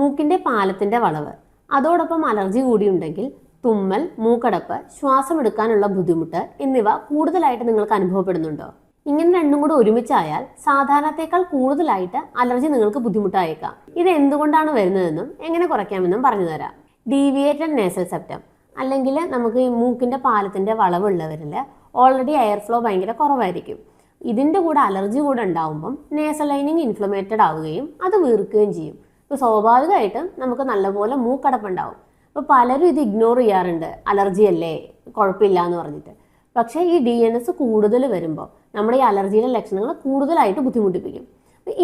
മൂക്കിന്റെ പാലത്തിന്റെ വളവ് അതോടൊപ്പം അലർജി കൂടിയുണ്ടെങ്കിൽ തുമ്മൽ, മൂക്കടപ്പ്, ശ്വാസം എടുക്കാനുള്ള ബുദ്ധിമുട്ട് എന്നിവ കൂടുതലായിട്ട് നിങ്ങൾക്ക് അനുഭവപ്പെടുന്നുണ്ടോ? ഇങ്ങനെ രണ്ടും കൂടെ ഒരുമിച്ചായാൽ സാധാരണത്തേക്കാൾ കൂടുതലായിട്ട് അലർജി നിങ്ങൾക്ക് ബുദ്ധിമുട്ടായേക്കാം. ഇത് എന്തുകൊണ്ടാണ് വരുന്നതെന്നും എങ്ങനെ കുറയ്ക്കാമെന്നും പറഞ്ഞു തരാം. ഡീവിയേറ്റഡ് നേസൽ സെപ്റ്റം അല്ലെങ്കിൽ നമുക്ക് ഈ മൂക്കിന്റെ പാലത്തിന്റെ വളവുള്ളവരിൽ ഓൾറെഡി എയർ ഫ്ലോ ഭയങ്കര കുറവായിരിക്കും. ഇതിൻ്റെ കൂടെ അലർജി കൂടെ ഉണ്ടാവുമ്പം നേസൽ ലൈനിങ് ഇൻഫ്ലമേറ്റഡ് ആവുകയും അത് വീർക്കുകയും ചെയ്യും. ഇപ്പോൾ സ്വാഭാവികമായിട്ടും നമുക്ക് നല്ലപോലെ മൂക്കടപ്പുണ്ടാവും. അപ്പോൾ പലരും ഇത് ഇഗ്നോർ ചെയ്യാറുണ്ട്, അലർജി അല്ലേ, കുഴപ്പമില്ല എന്ന് പറഞ്ഞിട്ട്. പക്ഷേ ഈ DNS കൂടുതൽ വരുമ്പോൾ നമ്മുടെ ഈ അലർജിയുടെ ലക്ഷണങ്ങൾ കൂടുതലായിട്ട് ബുദ്ധിമുട്ടിപ്പിക്കും.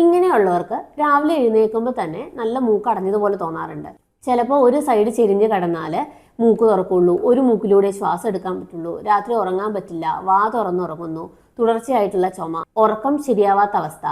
ഇങ്ങനെയുള്ളവർക്ക് രാവിലെ എഴുന്നേൽക്കുമ്പോൾ തന്നെ നല്ല മൂക്ക് അടഞ്ഞതുപോലെ തോന്നാറുണ്ട്. ചിലപ്പോൾ ഒരു സൈഡ് ചെരിഞ്ഞ് കിടന്നാൽ മൂക്ക് തുറക്കുള്ളൂ, ഒരു മൂക്കിലൂടെ ശ്വാസം എടുക്കാൻ പറ്റുള്ളൂ, രാത്രി ഉറങ്ങാൻ പറ്റില്ല, വാ തുറന്നുറങ്ങുന്നു, തുടർച്ചയായിട്ടുള്ള ചുമ, ഉറക്കം ശരിയാവാത്ത അവസ്ഥ,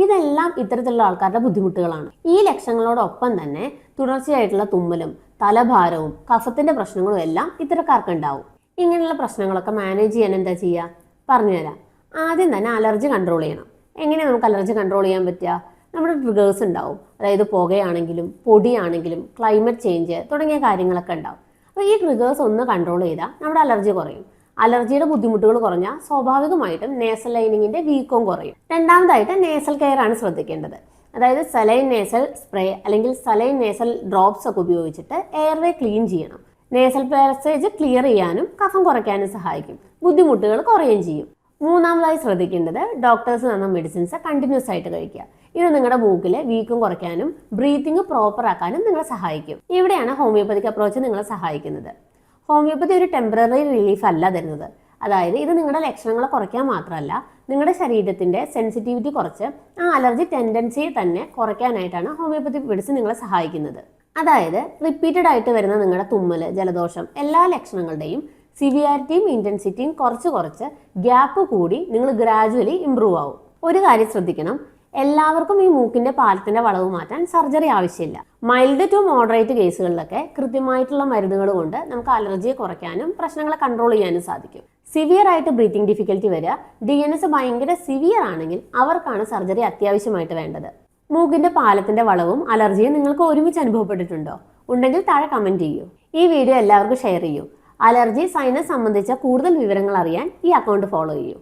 ഇതെല്ലാം ഇത്തരത്തിലുള്ള ആൾക്കാരുടെ ബുദ്ധിമുട്ടുകളാണ്. ഈ ലക്ഷണങ്ങളോടൊപ്പം തന്നെ തുടർച്ചയായിട്ടുള്ള തുമ്മലും തലഭാരവും കഫത്തിന്റെ പ്രശ്നങ്ങളും എല്ലാം ഇത്തരക്കാർക്ക് ഉണ്ടാവും. ഇങ്ങനെയുള്ള പ്രശ്നങ്ങളൊക്കെ മാനേജ് ചെയ്യാൻ എന്താ ചെയ്യുക പറഞ്ഞുതരാം. ആദ്യം തന്നെ അലർജി കൺട്രോൾ ചെയ്യണം. എങ്ങനെ നമുക്ക് അലർജി കൺട്രോൾ ചെയ്യാൻ പറ്റുക? നമ്മുടെ ട്രിഗേഴ്സ് ഉണ്ടാവും. അതായത് പുകയാണെങ്കിലും പൊടിയാണെങ്കിലും ക്ലൈമറ്റ് ചേഞ്ച് തുടങ്ങിയ കാര്യങ്ങളൊക്കെ ഉണ്ടാവും. അപ്പോൾ ഈ ട്രിഗേഴ്സ് ഒന്ന് കൺട്രോൾ ചെയ്താൽ നമ്മുടെ അലർജി കുറയും. അലർജിയുടെ ബുദ്ധിമുട്ടുകൾ കുറഞ്ഞാൽ സ്വാഭാവികമായിട്ടും നേസൽ ലൈനിങ്ങിന്റെ വീക്കവും കുറയും. രണ്ടാമതായിട്ട് നേസൽ കെയർ ആണ് ശ്രദ്ധിക്കേണ്ടത്. അതായത് സലൈൻ നേസൽ സ്പ്രേ അല്ലെങ്കിൽ സലൈൻ നേസൽ ഡ്രോപ്സ് ഒക്കെ ഉപയോഗിച്ചിട്ട് എയർവേ ക്ലീൻ ചെയ്യണം. നേസൽ പാസേജ് ക്ലിയർ ചെയ്യാനും കഫം കുറയ്ക്കാനും സഹായിക്കും. ബുദ്ധിമുട്ടുകൾ കുറയുകയും ചെയ്യും. മൂന്നാമതായി ശ്രദ്ധിക്കേണ്ടത് ഡോക്ടേഴ്സ് തന്ന മെഡിസിൻസ് കണ്ടിന്യൂസ് ആയിട്ട് കഴിക്കുക. ഇത് നിങ്ങളുടെ മൂക്കിലെ വീക്കം കുറയ്ക്കാനും ബ്രീത്തിങ് പ്രോപ്പർ ആക്കാനും നിങ്ങളെ സഹായിക്കും. ഇവിടെയാണ് ഹോമിയോപ്പതിക് അപ്രോച്ച് നിങ്ങളെ സഹായിക്കുന്നത്. ഹോമിയോപ്പതി ഒരു ടെമ്പററി റിലീഫ് അല്ല തരുന്നത്. അതായത് ഇത് നിങ്ങളുടെ ലക്ഷണങ്ങളെ കുറയ്ക്കാൻ മാത്രമല്ല, നിങ്ങളുടെ ശരീരത്തിന്റെ സെൻസിറ്റിവിറ്റി കുറച്ച് ആ അലർജി ടെൻഡൻസിയെ തന്നെ കുറയ്ക്കാനായിട്ടാണ് ഹോമിയോപ്പതി മെഡിസിൻ നിങ്ങളെ സഹായിക്കുന്നത്. അതായത് റിപ്പീറ്റഡ് ആയിട്ട് വരുന്ന നിങ്ങളുടെ തുമ്മല്, ജലദോഷം എല്ലാ ലക്ഷണങ്ങളുടെയും സിവിയാരിറ്റിയും ഇൻറ്റൻസിറ്റിയും കുറച്ച് ഗ്യാപ്പ് കൂടി നിങ്ങൾ ഗ്രാജുവലി ഇമ്പ്രൂവ് ആവും. ഒരു കാര്യം ശ്രദ്ധിക്കണം, എല്ലാവർക്കും ഈ മൂക്കിന്റെ പാലത്തിന്റെ വളവ് മാറ്റാൻ സർജറി ആവശ്യമില്ല. മൈൽഡ് ടു മോഡറേറ്റ് കേസുകളിലൊക്കെ കൃത്യമായിട്ടുള്ള മരുന്നുകൾ കൊണ്ട് നമുക്ക് അലർജിയെ കുറയ്ക്കാനും പ്രശ്നങ്ങളെ കൺട്രോൾ ചെയ്യാനും സാധിക്കും. സിവിയർ ആയിട്ട് ബ്രീത്തിങ് ഡിഫിക്കൽറ്റി വരിക, DNS ഭയങ്കര സിവിയർ ആണെങ്കിൽ അവർക്കാണ് സർജറി അത്യാവശ്യമായിട്ട് വേണ്ടത്. മൂക്കിന്റെ പാലത്തിന്റെ വളവും അലർജിയും നിങ്ങൾക്ക് ഒരുമിച്ച് അനുഭവപ്പെട്ടിട്ടുണ്ടോ? ഉണ്ടെങ്കിൽ താഴെ കമന്റ് ചെയ്യൂ. ഈ വീഡിയോ എല്ലാവർക്കും ഷെയർ ചെയ്യൂ. അലർജി, സൈനസ് സംബന്ധിച്ച കൂടുതൽ വിവരങ്ങൾ അറിയാൻ ഈ അക്കൗണ്ട് ഫോളോ ചെയ്യൂ.